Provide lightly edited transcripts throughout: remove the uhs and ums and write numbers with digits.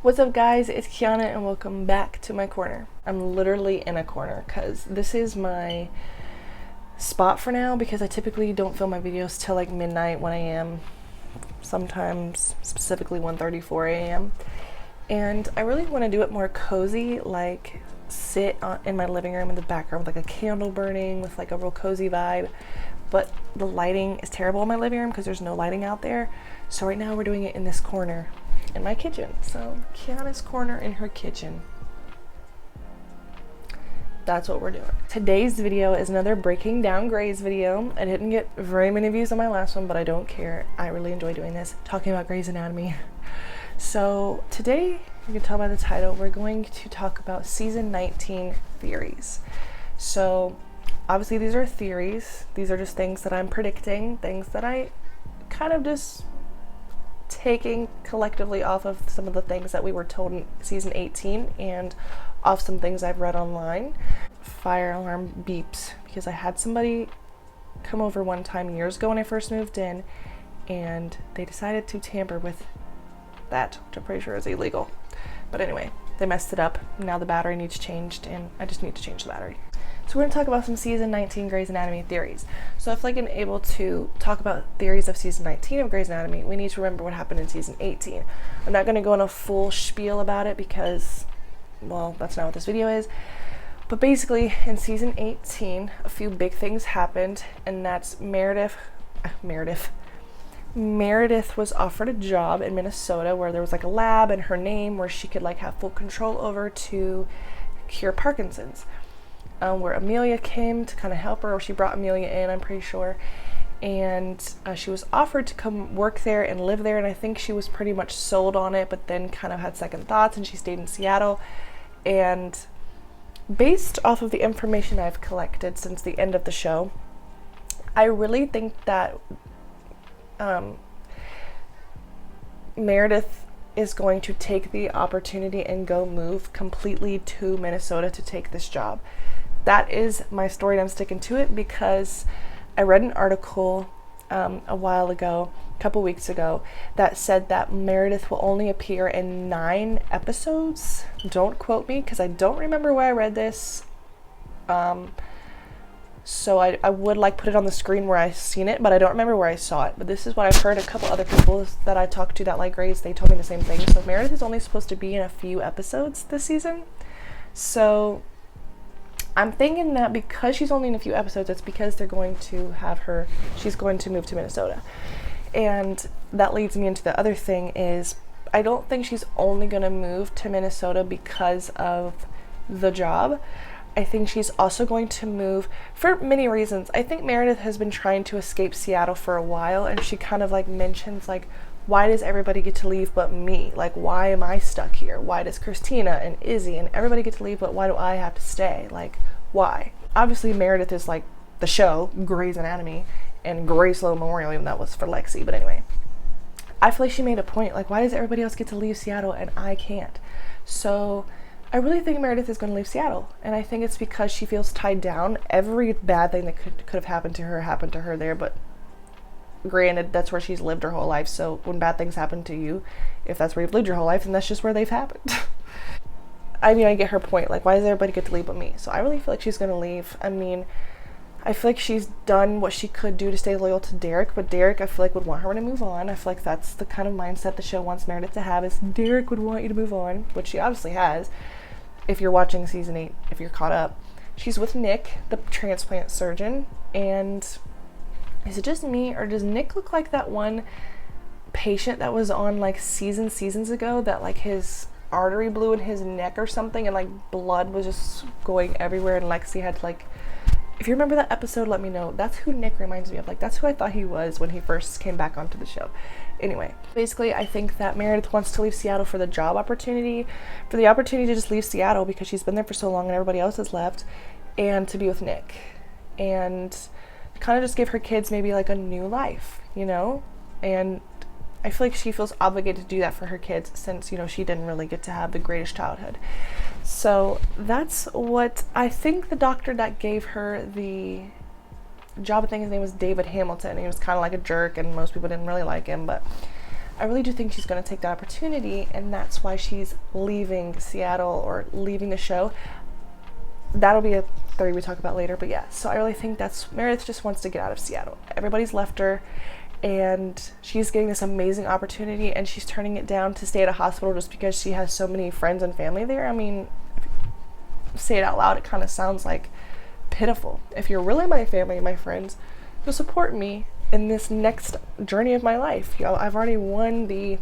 What's up guys, it's Kiana and welcome back to my corner. I'm literally in a corner because this is my spot for now because I typically don't film my videos till like midnight, 1 a.m. sometimes specifically 1:34 a.m. and I really want to do it more cozy, like sit in my living room in the background with like a candle burning with like a real cozy vibe, but the lighting is terrible in my living room because there's no lighting out there. So right now we're doing it in this corner in my kitchen. So Kiana's corner in her kitchen. That's what we're doing. Today's video is another breaking down Grey's video. I didn't get very many views on my last one, but I don't care. I really enjoy doing this, talking about Grey's Anatomy. So today, you can tell by the title, we're going to talk about season 19 theories. So obviously these are theories. These are just things that I'm predicting, things that I kind of just taking collectively off of some of the things that we were told in season 18 and off some things I've read online. Fire alarm beeps because I had somebody come over one time years ago when I first moved in and they decided to tamper with that, which I'm pretty sure is illegal. But anyway, they messed it up. Now the battery needs changed and I just need to change the battery. So we're going to talk about some season 19 Grey's Anatomy theories. So if I'm able to talk about theories of season 19 of Grey's Anatomy, we need to remember what happened in season 18. I'm not going to go on a full spiel about it because, well, that's not what this video is. But basically, in season 18, a few big things happened, and that's Meredith was offered a job in Minnesota where there was like a lab in her name where she could like have full control over to cure Parkinson's. Where Amelia came to kind of help her, or she brought Amelia in, I'm pretty sure, and she was offered to come work there and live there, and I think she was pretty much sold on it, but then kind of had second thoughts and she stayed in Seattle. And based off of the information I've collected since the end of the show, I really think that Meredith is going to take the opportunity and go move completely to Minnesota to take this job. That is my story and I'm sticking to it because I read an article a while ago, a couple weeks ago, that said that Meredith will only appear in 9 episodes. Don't quote me because I don't remember where I read this. So I would like put it on the screen where I've seen it, but I don't remember where I saw it. But this is what I've heard. A couple other people that I talked to that like Grey's, they told me the same thing. So Meredith is only supposed to be in a few episodes this season. So I'm thinking that because she's only in a few episodes, it's because they're going to have her, she's going to move to Minnesota. And that leads me into the other thing is, I don't think she's only going to move to Minnesota because of the job. I think she's also going to move for many reasons. I think Meredith has been trying to escape Seattle for a while, and she kind of like mentions like, why does everybody get to leave but me? Like, why am I stuck here? Why does Christina and Izzy and everybody get to leave but why do I have to stay? Like, why? Obviously Meredith is like the show, Grey's Anatomy, and Grace Low Memorial, even that was for Lexi, but anyway. I feel like she made a point, like, why does everybody else get to leave Seattle and I can't? So I really think Meredith is going to leave Seattle, and I think it's because she feels tied down. Every bad thing that could have happened to her there, but granted, that's where she's lived her whole life, so when bad things happen to you, if that's where you've lived your whole life, then that's just where they've happened. I mean, I get her point, like, why does everybody get to leave but me? So I really feel like she's going to leave. I mean, I feel like she's done what she could do to stay loyal to Derek, but Derek, I feel like, would want her to move on. I feel like that's the kind of mindset the show wants Meredith to have, is Derek would want you to move on, which she obviously has. If you're watching season 8, if you're caught up, she's with Nick, the transplant surgeon, and is it just me, or does Nick look like that one patient that was on like seasons ago that like his artery blew in his neck or something and like blood was just going everywhere and Lexi had to like, if you remember that episode, let me know. That's who Nick reminds me of. Like, that's who I thought he was when he first came back onto the show. Anyway, basically I think that Meredith wants to leave Seattle for the job opportunity, for the opportunity to just leave Seattle because she's been there for so long and everybody else has left, and to be with Nick and kind of just give her kids maybe like a new life, you know? And I feel like she feels obligated to do that for her kids since, you know, she didn't really get to have the greatest childhood. So that's what I think. The doctor that gave her the job, I think his name was David Hamilton. He was kind of like a jerk and most people didn't really like him, but I I really do think she's going to take that opportunity, and that's why she's leaving Seattle or leaving the show. That'll be a theory we talk about later, but yeah, so I really think that's, Meredith just wants to get out of Seattle. Everybody's left her, and she's getting this amazing opportunity, and she's turning it down to stay at a hospital just because she has so many friends and family there. I mean, if you say it out loud, it kind of sounds like pitiful. If you're really my family and my friends, you'll support me in this next journey of my life. You know, I've already won the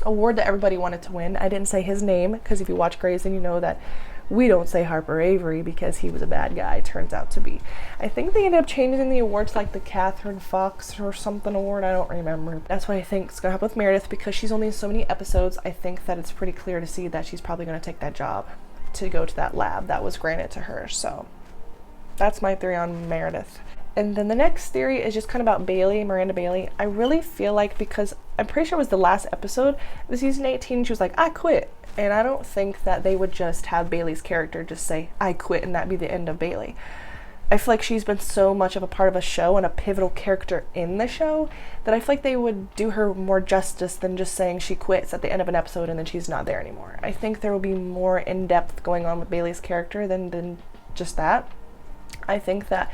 award that everybody wanted to win. I didn't say his name, because if you watch Grey's, then you know that we don't say Harper Avery because he was a bad guy, turns out to be. I think they ended up changing the awards, like the Catherine Fox or something award, I don't remember. That's what I think is going to happen with Meredith, because she's only in so many episodes. I think that it's pretty clear to see that she's probably going to take that job to go to that lab that was granted to her. So that's my theory on Meredith. And then the next theory is just kind of about Bailey, Miranda Bailey. I really feel like, because I'm pretty sure it was the last episode of season 18, she was like, I quit. And I don't think that they would just have Bailey's character just say, I quit, and that be the end of Bailey. I feel like she's been so much of a part of a show and a pivotal character in the show that I feel like they would do her more justice than just saying she quits at the end of an episode and then she's not there anymore. I think there will be more in-depth going on with Bailey's character than just that. I think that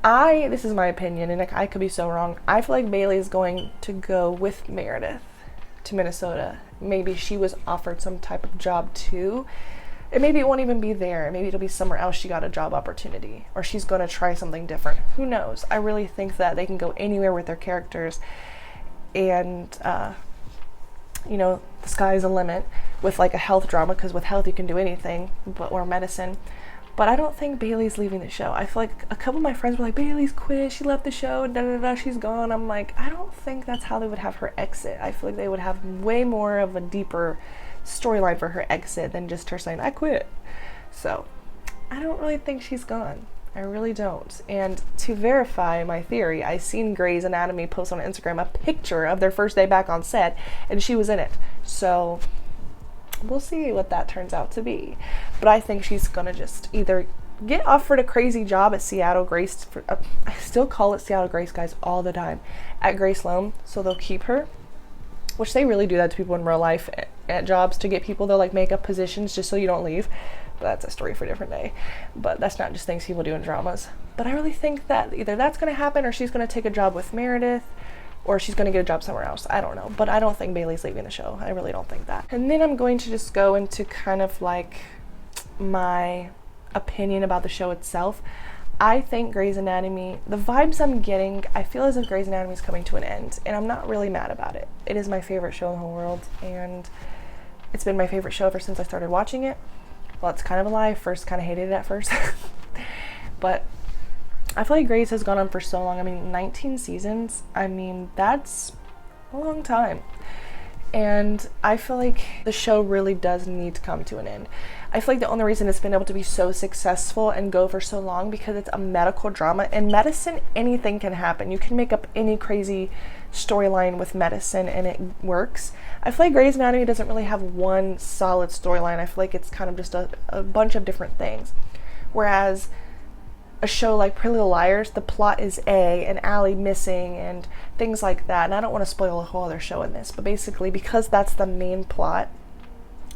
this is my opinion, and I could be so wrong, I feel like Bailey is going to go with Meredith to Minnesota. Maybe she was offered some type of job too, and maybe it won't even be there. Maybe it'll be somewhere else she got a job opportunity, or she's going to try something different. Who knows? I really think that they can go anywhere with their characters, and you know, the sky's the limit with like a health drama, because with health you can do anything, or medicine. But I don't think Bailey's leaving the show. I feel like a couple of my friends were like, Bailey's quit, she left the show, she's gone. I'm like, I don't think that's how they would have her exit. I feel like they would have way more of a deeper storyline for her exit than just her saying, I quit. So I don't really think she's gone. I really don't. And to verify my theory, I seen Grey's Anatomy post on Instagram a picture of their first day back on set, and she was in it. So we'll see what that turns out to be. But I think she's gonna just either get offered a crazy job at Seattle Grace, I still call it Seattle Grace, guys, all the time, at Grace Loam, so they'll keep her, which they really do that to people in real life at jobs to get people. They'll like make up positions just so you don't leave. But that's a story for a different day. But that's not just things people do in dramas. But I really think that either that's gonna happen, or she's gonna take a job with Meredith, or she's going to get a job somewhere else. I don't know. But I don't think Bailey's leaving the show. I really don't think that. And then I'm going to just go into kind of like my opinion about the show itself. I think Grey's Anatomy, the vibes I'm getting, I feel as if Grey's Anatomy is coming to an end. And I'm not really mad about it. It is my favorite show in the whole world. And it's been my favorite show ever since I started watching it. Well, it's kind of a lie. First, kind of hated it at first. But I feel like Grey's has gone on for so long. I mean, 19 seasons. I mean, that's a long time. And I feel like the show really does need to come to an end. I feel like the only reason it's been able to be so successful and go for so long because it's a medical drama. In medicine, anything can happen. You can make up any crazy storyline with medicine and it works. I feel like Grey's Anatomy doesn't really have one solid storyline. I feel like it's kind of just a bunch of different things. Whereas a show like Pretty Little Liars, the plot is and Allie missing and things like that. And I don't want to spoil a whole other show in this, but basically because that's the main plot,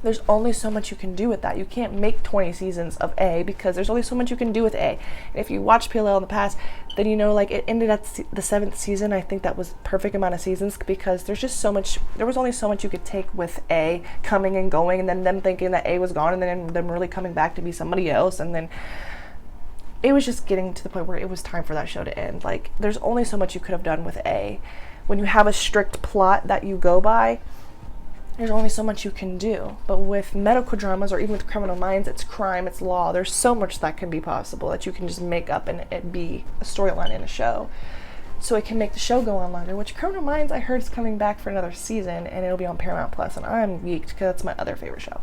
there's only so much you can do with that. You can't make 20 seasons of because there's only so much you can do with And if you watch PLL in the past, then you know like it ended at the 7th season. I think that was perfect amount of seasons because there's just so much, there was only so much you could take with coming and going and then them thinking that was gone and then them really coming back to be somebody else, and then it was just getting to the point where it was time for that show to end. Like, there's only so much you could have done with When you have a strict plot that you go by, there's only so much you can do. But with medical dramas or even with Criminal Minds, it's crime, it's law. There's so much that can be possible that you can just make up and it be a storyline in a show. So it can make the show go on longer, which Criminal Minds I heard is coming back for another season and it'll be on Paramount Plus, and I'm geeked because that's my other favorite show.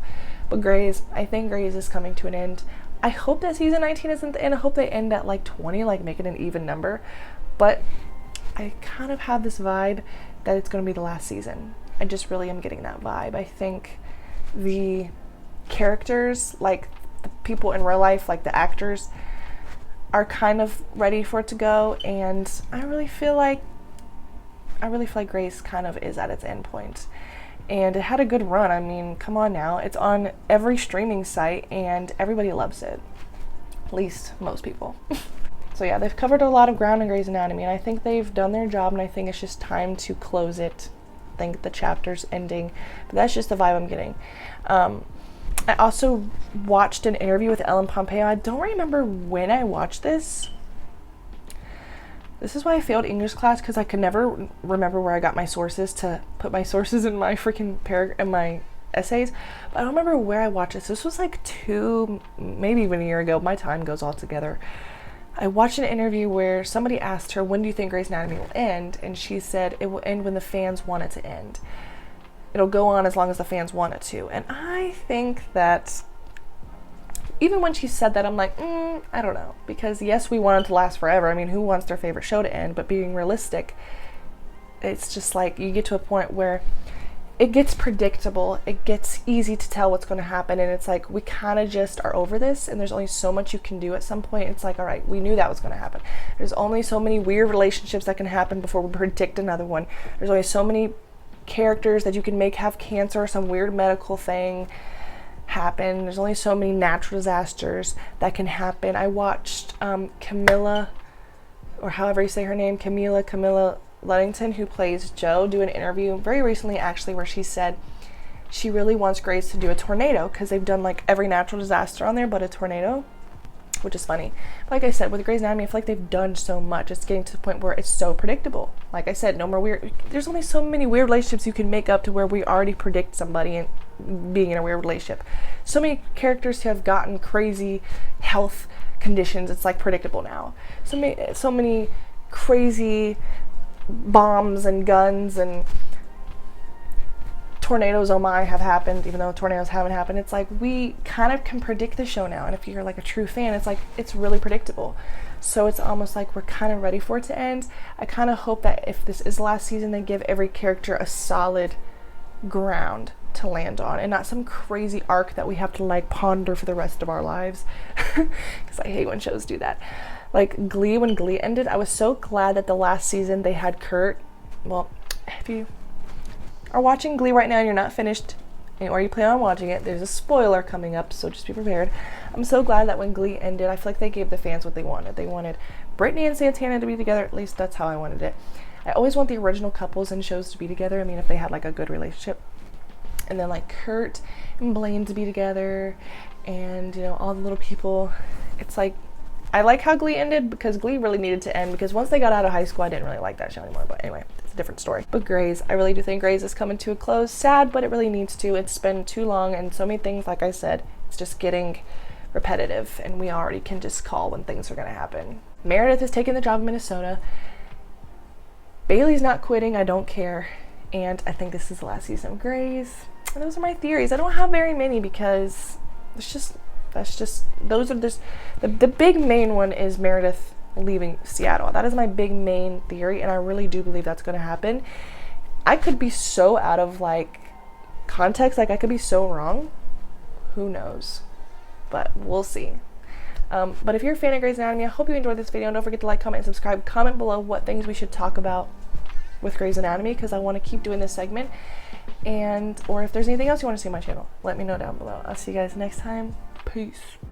But Grey's, I think Grey's is coming to an end. I hope that season 19 isn't the end. I hope they end at like 20, like make it an even number. But I kind of have this vibe that it's going to be the last season. I just really am getting that vibe. I think the characters, like the people in real life, like the actors, are kind of ready for it to go. And I really feel like I really feel like Grey's kind of is at its end point. And it had a good run. I mean, come on now. It's on every streaming site and everybody loves it. At least most people. So yeah, they've covered a lot of ground in Grey's Anatomy, and I think they've done their job, and I think it's just time to close it. I think the chapter's ending, but that's just the vibe I'm getting. I also watched an interview with Ellen Pompeo. I don't remember when I watched this. This is why I failed English class, because I could never remember where I got my sources to put my sources in my freaking in my essays. But I don't remember where I watched this. This was like maybe even a year ago. My time goes all together. I watched an interview where somebody asked her, when do you think Grey's Anatomy will end? And she said, it will end when the fans want it to end. It'll go on as long as the fans want it to. And I think that even when she said that, I'm like, I don't know. Because yes, we want it to last forever. I mean, who wants their favorite show to end? But being realistic, it's just like you get to a point where it gets predictable. It gets easy to tell what's going to happen. And it's like we kind of just are over this. And there's only so much you can do at some point. It's like, all right, we knew that was going to happen. There's only so many weird relationships that can happen before we predict another one. There's only so many characters that you can make have cancer or some weird medical thing happen. There's only so many natural disasters that can happen. I watched Camilla, or however you say her name, Camilla Luddington, who plays Jo, do an interview very recently actually where she said she really wants Grey's to do a tornado, because they've done like every natural disaster on there but a tornado, which is funny. Like I said, with Grey's Anatomy, I feel like they've done so much. It's getting to the point where it's so predictable. Like I said, no more weird. There's only so many weird relationships you can make up to where we already predict somebody and being in a weird relationship. So many characters who have gotten crazy health conditions. It's like predictable now. So many crazy bombs and guns and tornadoes, oh my, have happened, even though tornadoes haven't happened. It's like we kind of can predict the show now, and if you're like a true fan, it's like it's really predictable. So it's almost like we're kind of ready for it to end. I kind of hope that if this is the last season, they give every character a solid ground to land on and not some crazy arc that we have to like ponder for the rest of our lives, because I hate when shows do that. Like Glee, when Glee ended, I was so glad that the last season they had Kurt. Well, if you are watching Glee right now and you're not finished, or you plan on watching it, there's a spoiler coming up, so just be prepared. I'm so glad that when Glee ended, I feel like they gave the fans what they wanted. They wanted Brittany and Santana to be together. At least that's how I wanted it. I always want the original couples in shows to be together. I mean, if they had like a good relationship. And then like Kurt and Blaine to be together, and you know, all the little people. It's like, I like how Glee ended, because Glee really needed to end, because once they got out of high school, I didn't really like that show anymore. But anyway, it's a different story. But Grey's, I really do think Grey's is coming to a close. Sad, but it really needs to. It's been too long, and so many things, like I said, it's just getting repetitive, and we already can just call when things are going to happen. Meredith is taking the job in Minnesota. Bailey's not quitting. I don't care. And I think this is the last season of Grey's. And those are my theories. I don't have very many, because it's just... those are just the big main one is Meredith leaving Seattle. That is my big main theory, and I really do believe that's going to happen. I could be so out of like context, like I could be so wrong. Who knows? But we'll see. But if you're a fan of Grey's Anatomy, I hope you enjoyed this video. And don't forget to like, comment, and subscribe. Comment below what things we should talk about with Grey's Anatomy, because I want to keep doing this segment. And or if there's anything else you want to see on my channel, let me know down below. I'll see you guys next time. Peace.